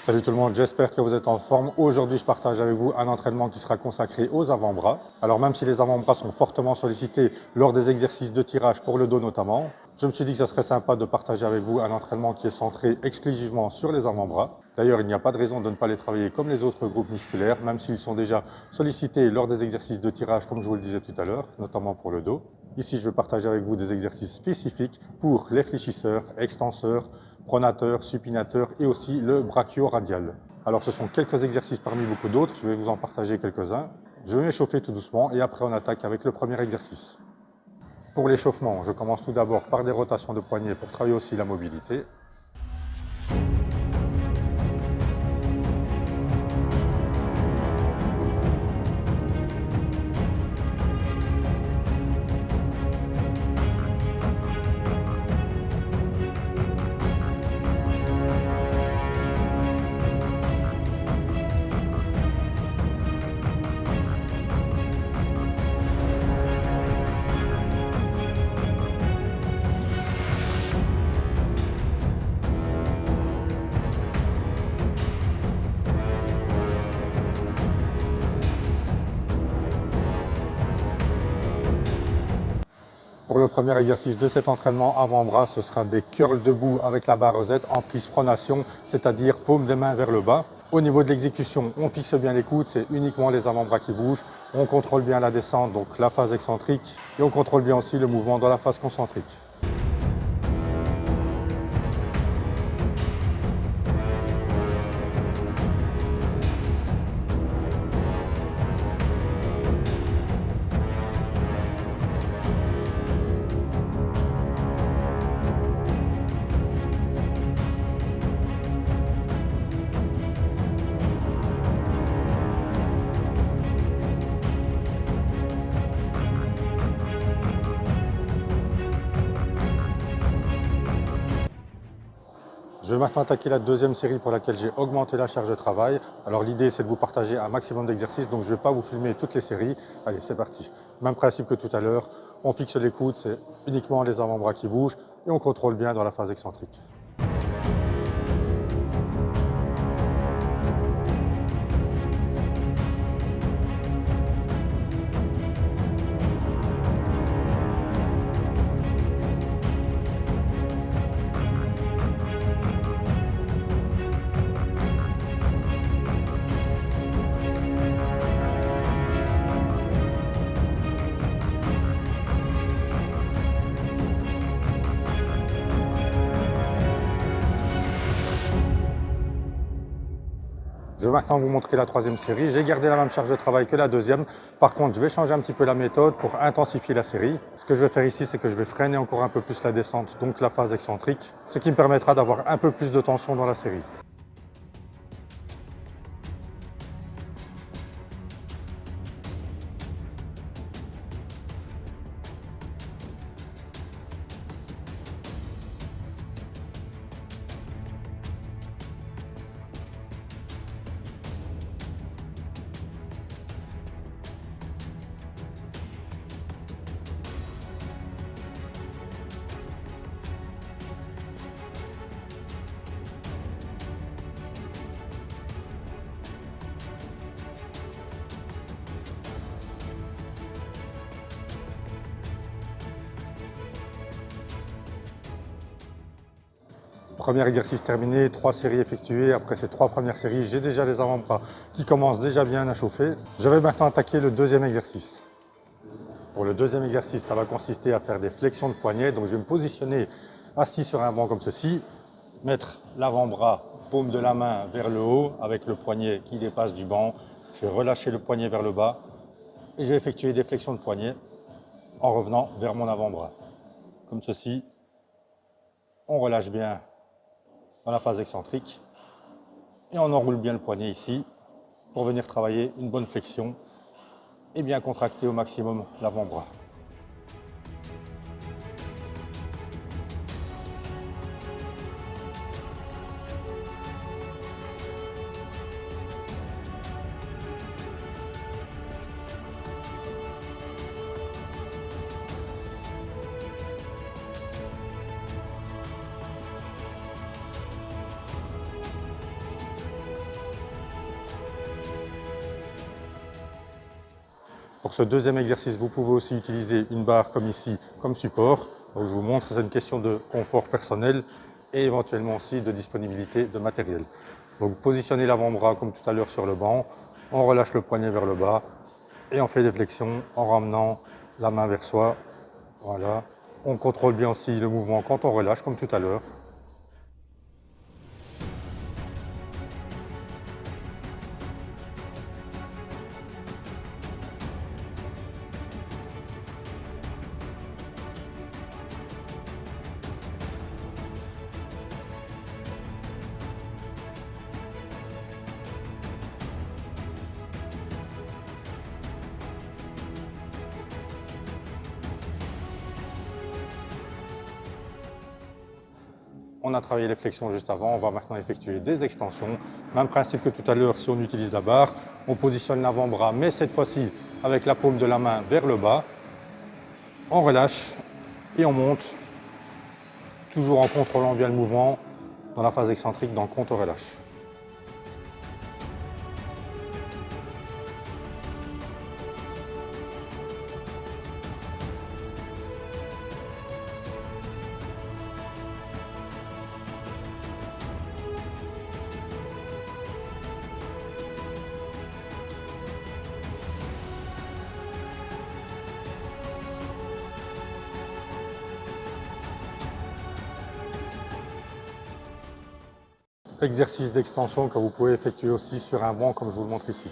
Salut tout le monde, j'espère que vous êtes en forme. Aujourd'hui, je partage avec vous un entraînement qui sera consacré aux avant-bras. Alors même si les avant-bras sont fortement sollicités lors des exercices de tirage pour le dos notamment, je me suis dit que ça serait sympa de partager avec vous un entraînement qui est centré exclusivement sur les avant-bras. D'ailleurs, il n'y a pas de raison de ne pas les travailler comme les autres groupes musculaires, même s'ils sont déjà sollicités lors des exercices de tirage, comme je vous le disais tout à l'heure, notamment pour le dos. Ici, je vais partager avec vous des exercices spécifiques pour les fléchisseurs, extenseurs, pronateurs, supinateurs et aussi le brachio-radial. Alors ce sont quelques exercices parmi beaucoup d'autres, je vais vous en partager quelques-uns. Je vais m'échauffer tout doucement et après on attaque avec le premier exercice. Pour l'échauffement, je commence tout d'abord par des rotations de poignets pour travailler aussi la mobilité. Pour le premier exercice de cet entraînement avant-bras, ce sera des curls debout avec la barre rosette en prise pronation, c'est-à-dire paume des mains vers le bas. Au niveau de l'exécution, on fixe bien les coudes, c'est uniquement les avant-bras qui bougent. On contrôle bien la descente, donc la phase excentrique, et on contrôle bien aussi le mouvement dans la phase concentrique. Je vais maintenant attaquer la deuxième série pour laquelle j'ai augmenté la charge de travail. Alors l'idée c'est de vous partager un maximum d'exercices, donc je ne vais pas vous filmer toutes les séries. Allez, c'est parti. Même principe que tout à l'heure, on fixe les coudes, c'est uniquement les avant-bras qui bougent et on contrôle bien dans la phase excentrique. Je vais maintenant vous montrer la troisième série. J'ai gardé la même charge de travail que la deuxième. Par contre, je vais changer un petit peu la méthode pour intensifier la série. Ce que je vais faire ici, c'est que je vais freiner encore un peu plus la descente, donc la phase excentrique, ce qui me permettra d'avoir un peu plus de tension dans la série. Premier exercice terminé, 3 séries effectuées. Après ces 3 premières séries, j'ai déjà les avant-bras qui commencent déjà bien à chauffer. Je vais maintenant attaquer le deuxième exercice. Pour le deuxième exercice, ça va consister à faire des flexions de poignets. Donc je vais me positionner assis sur un banc comme ceci, mettre l'avant-bras, paume de la main vers le haut avec le poignet qui dépasse du banc. Je vais relâcher le poignet vers le bas et je vais effectuer des flexions de poignets en revenant vers mon avant-bras. Comme ceci, on relâche bien dans la phase excentrique et on enroule bien le poignet ici pour venir travailler une bonne flexion et bien contracter au maximum l'avant-bras. Pour ce deuxième exercice, vous pouvez aussi utiliser une barre comme ici, comme support. Donc, je vous montre, c'est une question de confort personnel et éventuellement aussi de disponibilité de matériel. Donc positionnez l'avant-bras comme tout à l'heure sur le banc, on relâche le poignet vers le bas et on fait des flexions en ramenant la main vers soi. Voilà. On contrôle bien aussi le mouvement quand on relâche comme tout à l'heure. On a travaillé les flexions juste avant, on va maintenant effectuer des extensions. Même principe que tout à l'heure si on utilise la barre. On positionne l'avant-bras, mais cette fois-ci avec la paume de la main vers le bas. On relâche et on monte, toujours en contrôlant bien le mouvement dans la phase excentrique, dans le contre-relâche. Exercice d'extension que vous pouvez effectuer aussi sur un banc comme je vous le montre ici.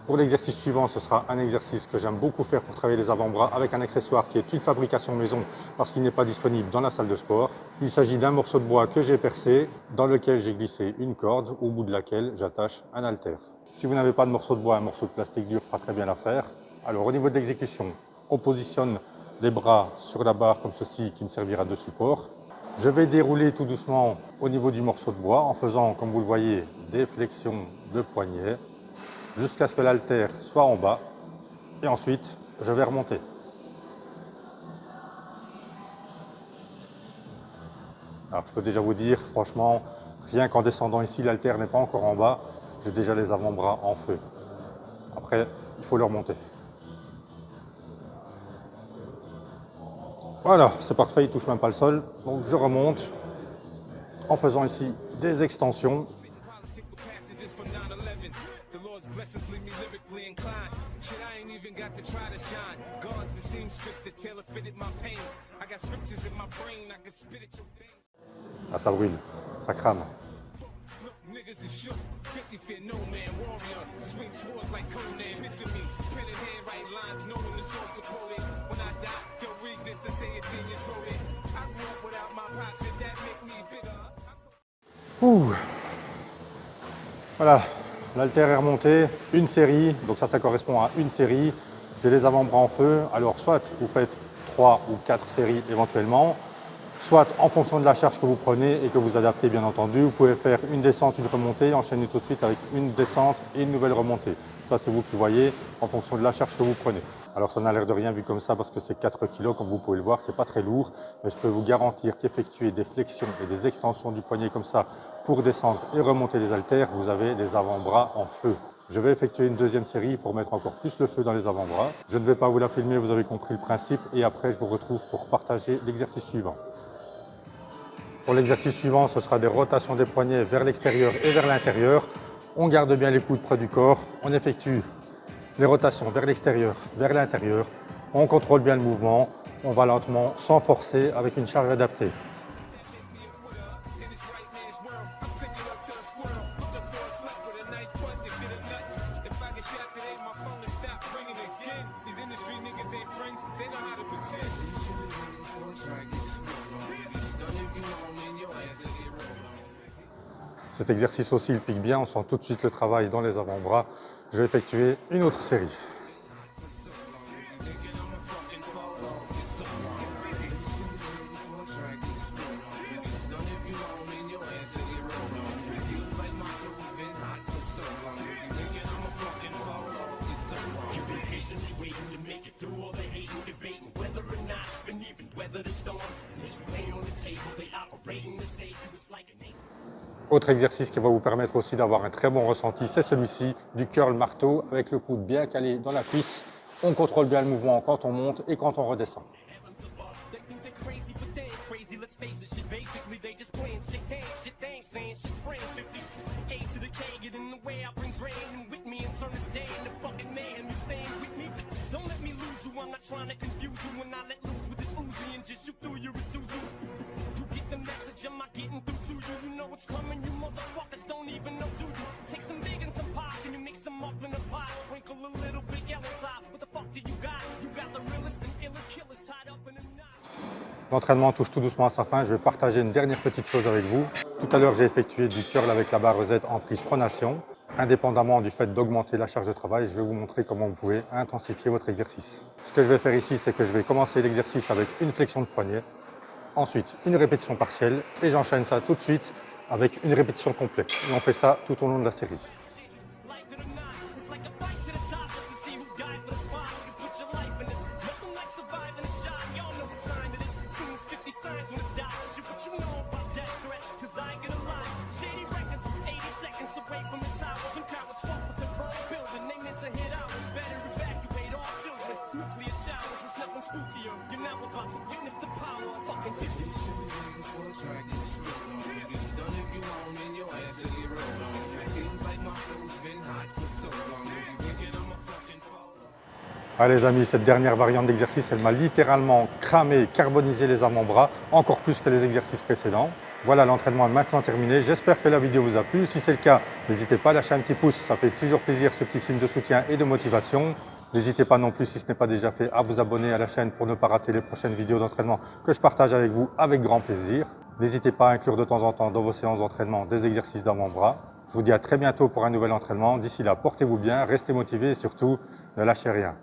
Pour l'exercice suivant, ce sera un exercice que j'aime beaucoup faire pour travailler les avant-bras avec un accessoire qui est une fabrication maison parce qu'il n'est pas disponible dans la salle de sport. Il s'agit d'un morceau de bois que j'ai percé, dans lequel j'ai glissé une corde, au bout de laquelle j'attache un haltère. Si vous n'avez pas de morceau de bois, un morceau de plastique dur fera très bien l'affaire. Alors au niveau de l'exécution, on positionne les bras sur la barre comme ceci qui me servira de support. Je vais dérouler tout doucement au niveau du morceau de bois en faisant, comme vous le voyez, des flexions de poignet jusqu'à ce que l'haltère soit en bas et ensuite je vais remonter. Alors je peux déjà vous dire, franchement, rien qu'en descendant ici, l'haltère n'est pas encore en bas, j'ai déjà les avant-bras en feu. Après, il faut le remonter. Voilà, c'est parfait, il ne touche même pas le sol. Donc je remonte en faisant ici des extensions. Ah, ça brûle, ça crame. Ouh. Voilà, l'haltère est remonté, une série, donc ça correspond à une série. J'ai les avant-bras en feu, alors soit vous faites 3 ou 4 séries éventuellement, soit en fonction de la charge que vous prenez et que vous adaptez bien entendu, vous pouvez faire une descente, une remontée, enchaîner tout de suite avec une descente et une nouvelle remontée. Ça c'est vous qui voyez en fonction de la charge que vous prenez. Alors ça n'a l'air de rien vu comme ça parce que c'est 4 kg comme vous pouvez le voir, c'est pas très lourd, mais je peux vous garantir qu'effectuer des flexions et des extensions du poignet comme ça pour descendre et remonter les haltères, vous avez les avant-bras en feu. Je vais effectuer une deuxième série pour mettre encore plus le feu dans les avant-bras. Je ne vais pas vous la filmer, vous avez compris le principe et après je vous retrouve pour partager l'exercice suivant. Pour l'exercice suivant, ce sera des rotations des poignets vers l'extérieur et vers l'intérieur. On garde bien les coudes près du corps, on effectue les rotations vers l'extérieur, vers l'intérieur. On contrôle bien le mouvement, on va lentement, sans forcer, avec une charge adaptée. Cet exercice aussi, il pique bien, on sent tout de suite le travail dans les avant-bras. Je vais effectuer une autre série. Autre exercice qui va vous permettre aussi d'avoir un très bon ressenti, c'est celui-ci du curl marteau avec le coude bien calé dans la cuisse. On contrôle bien le mouvement quand on monte et quand on redescend. L'entraînement touche tout doucement à sa fin. Je vais partager une dernière petite chose avec vous. Tout à l'heure, j'ai effectué du curl avec la barre Z en prise pronation. Indépendamment du fait d'augmenter la charge de travail, je vais vous montrer comment vous pouvez intensifier votre exercice. Ce que je vais faire ici, c'est que je vais commencer l'exercice avec une flexion de poignet, ensuite une répétition partielle et j'enchaîne ça tout de suite avec une répétition complète. Et on fait ça tout au long de la série. Ah les amis, cette dernière variante d'exercice, elle m'a littéralement cramé, carbonisé les avant-bras, encore plus que les exercices précédents. Voilà, l'entraînement est maintenant terminé. J'espère que la vidéo vous a plu. Si c'est le cas, n'hésitez pas à lâcher un petit pouce, ça fait toujours plaisir, ce petit signe de soutien et de motivation. N'hésitez pas non plus, si ce n'est pas déjà fait, à vous abonner à la chaîne pour ne pas rater les prochaines vidéos d'entraînement que je partage avec vous avec grand plaisir. N'hésitez pas à inclure de temps en temps dans vos séances d'entraînement des exercices d'avant-bras. Je vous dis à très bientôt pour un nouvel entraînement. D'ici là, portez-vous bien, restez motivés et surtout, ne lâchez rien.